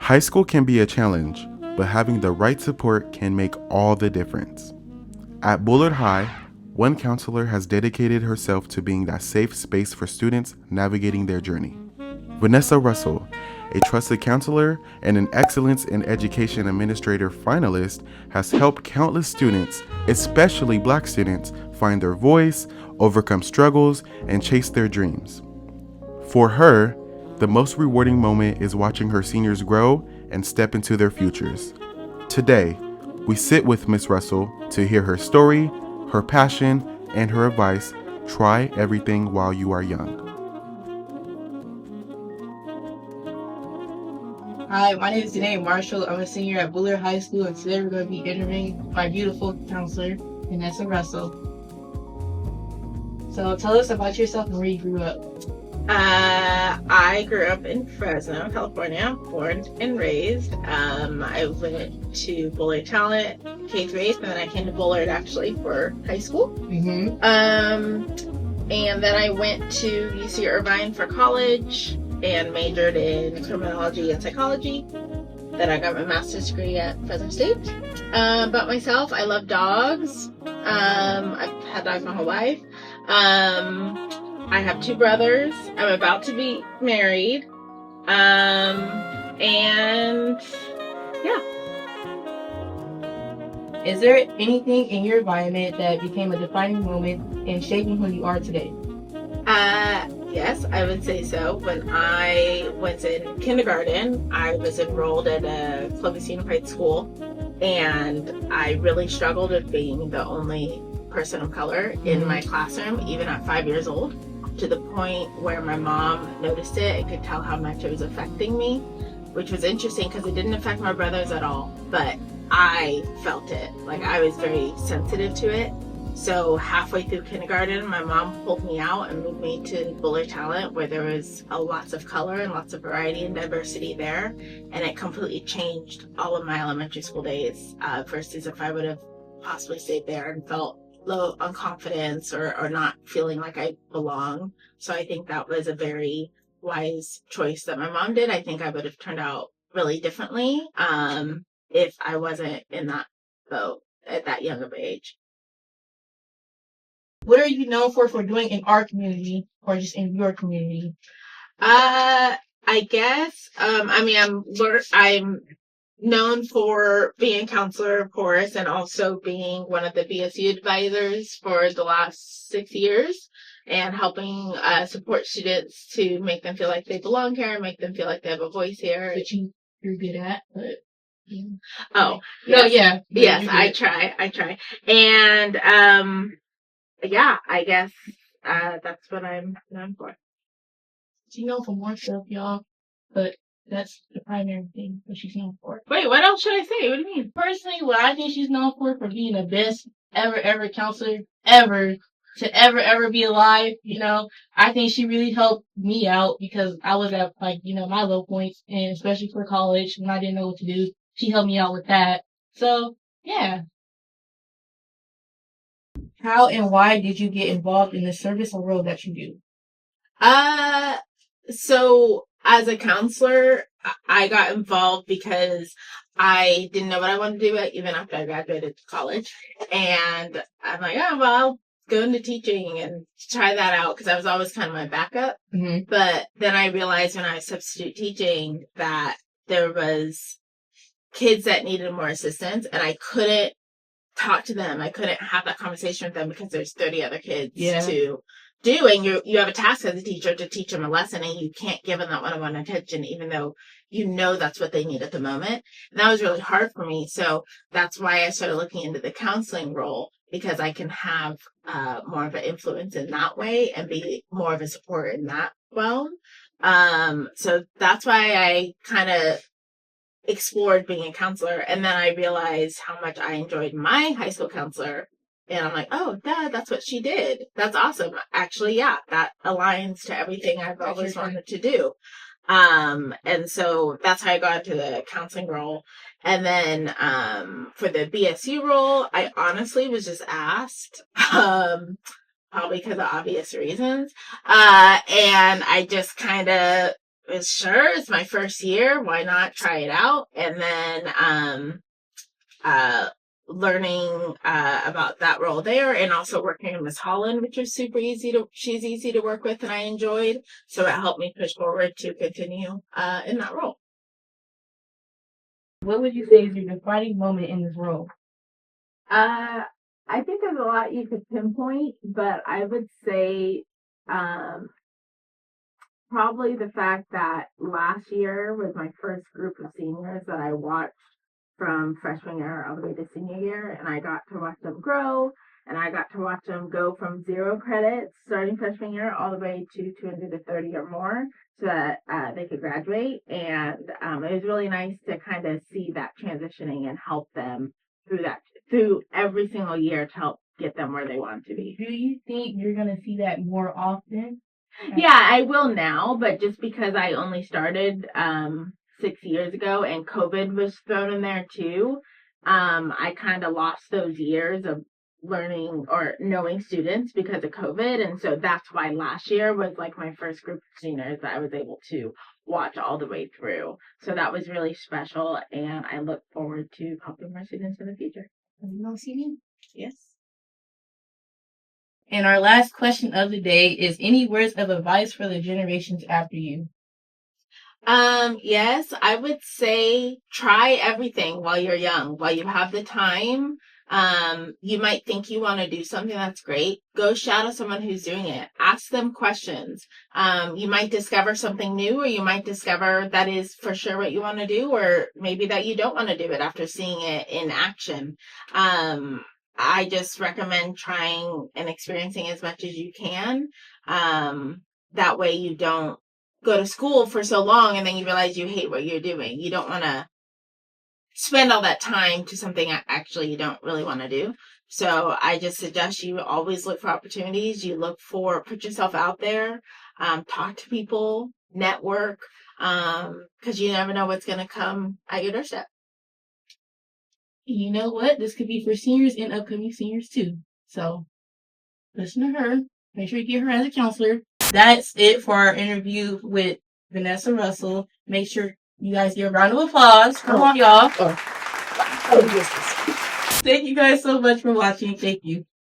High school can be a challenge, but having the right support can make all the difference. At Bullard High, one counselor has dedicated herself to being that safe space for students navigating their journey. Vanessa Russell, a trusted counselor and an Excellence in Education Administrator finalist, has helped countless students, especially Black students, find their voice, overcome struggles, and chase their dreams. For her, the most rewarding moment is watching her seniors grow and step into their futures. Today, we sit with Miss Russell to hear her story, her passion, and her advice. Try everything while you are young. Hi, my name is Danae Marshall. I'm a senior at Bullard High School, and today we're going to be interviewing my beautiful counselor, Vanessa Russell. So tell us about yourself and where you grew up. I grew up in Fresno, California, born and raised. I went to Bullard Talent, K-8, and then I came to Bullard actually for high school. Mm-hmm. And then I went to UC Irvine for college and majored in criminology and psychology. Then I got my master's degree at Fresno State. About myself, I love dogs. I've had dogs my whole life. I have 2 brothers. I'm about to be married. And yeah. Is there anything in your environment that became a defining moment in shaping who you are today? Yes, I would say so. When I was in kindergarten, I was enrolled at a Clovis Unified School, and I really struggled with being the only person of color in my classroom, even at 5 years old, to the point where my mom noticed it and could tell how much it was affecting me, which was interesting because it didn't affect my brothers at all, but I felt it. Like, I was very sensitive to it. So halfway through kindergarten, my mom pulled me out and moved me to Bullard Talent, where there was lots of color and lots of variety and diversity there. And it completely changed all of my elementary school days versus if I would have possibly stayed there and felt low on confidence or not feeling like I belong. So I think that was a very wise choice that my mom did. I think I would have turned out really differently if I wasn't in that boat at that young of age. What are you known for doing in our community or just in your community? I guess, I'm known for being a counselor, of course, and also being one of the BSU advisors for the last 6 years and helping support students to make them feel like they belong here and make them feel like they have a voice here. Which you're good at, but... Yeah. Oh, No, yes. yeah. Yes, I try. And, yeah, I guess that's what I'm known for. She's known for more stuff, y'all, but that's the primary thing that she's known for. Wait, what else should I say? What do you mean? Personally, what I think she's known for being the best ever counselor ever to ever be alive. You know, I think she really helped me out because I was at my low points, and especially for college when I didn't know what to do, she helped me out with that. So yeah. How and why did you get involved in the service or role that you do? So as a counselor, I got involved because I didn't know what I wanted to do even after I graduated college. And I'm like, oh, well, I'll go into teaching and try that out because I was always kind of my backup. Mm-hmm. But then I realized when I was substitute teaching that there was kids that needed more assistance and I couldn't talk to them. I couldn't have that conversation with them because there's 30 other kids to do. And you have a task as a teacher to teach them a lesson and you can't give them that one-on-one attention, even though you know that's what they need at the moment. And that was really hard for me. So that's why I started looking into the counseling role, because I can have more of an influence in that way and be more of a support in that realm. So that's why I kind of explored being a counselor, and then I realized how much I enjoyed my high school counselor, and I'm like, oh, Dad, that's what she did. That's awesome. Actually, yeah, that aligns to everything I've always wanted to do. And so that's how I got into the counseling role. And then for the BSU role, I honestly was just asked, probably because of obvious reasons, and I just kind of was sure, it's my first year. Why not try it out? And then, learning about that role there, and also working with Miss Holland, which was super she's easy to work with and I enjoyed. So it helped me push forward to continue in that role. What would you say is your defining moment in this role? I think there's a lot you could pinpoint, but I would say probably the fact that last year was my first group of seniors that I watched from freshman year all the way to senior year, and I got to watch them grow, and I got to watch them go from 0 credits starting freshman year all the way to 230 or more, so that they could graduate. And it was really nice to kind of see that transitioning and help them through every single year to help get them where they want to be. Do you think you're going to see that more often? Yeah, I will now, but just because I only started 6 years ago and COVID was thrown in there too, I kind of lost those years of learning or knowing students because of COVID. And so that's why last year was like my first group of seniors that I was able to watch all the way through. So that was really special, and I look forward to helping more students in the future. Yes. And our last question of the day is, any words of advice for the generations after you? Yes, I would say try everything while you're young, while you have the time. You might think you want to do something that's great. Go shadow someone who's doing it. Ask them questions. You might discover something new, or you might discover that is for sure what you want to do, or maybe that you don't want to do it after seeing it in action. I just recommend trying and experiencing as much as you can. That way you don't go to school for so long and then you realize you hate what you're doing. You don't want to spend all that time to something actually you don't really want to do. So I just suggest you always look for opportunities. Put yourself out there, talk to people, network, because you never know what's going to come at your doorstep. You know what? This could be for seniors and upcoming seniors too. So listen to her. Make sure you get her as a counselor. That's it for our interview with Vanessa Russell. Make sure you guys give a round of applause. Come on, y'all. Thank you guys so much for watching. Thank you.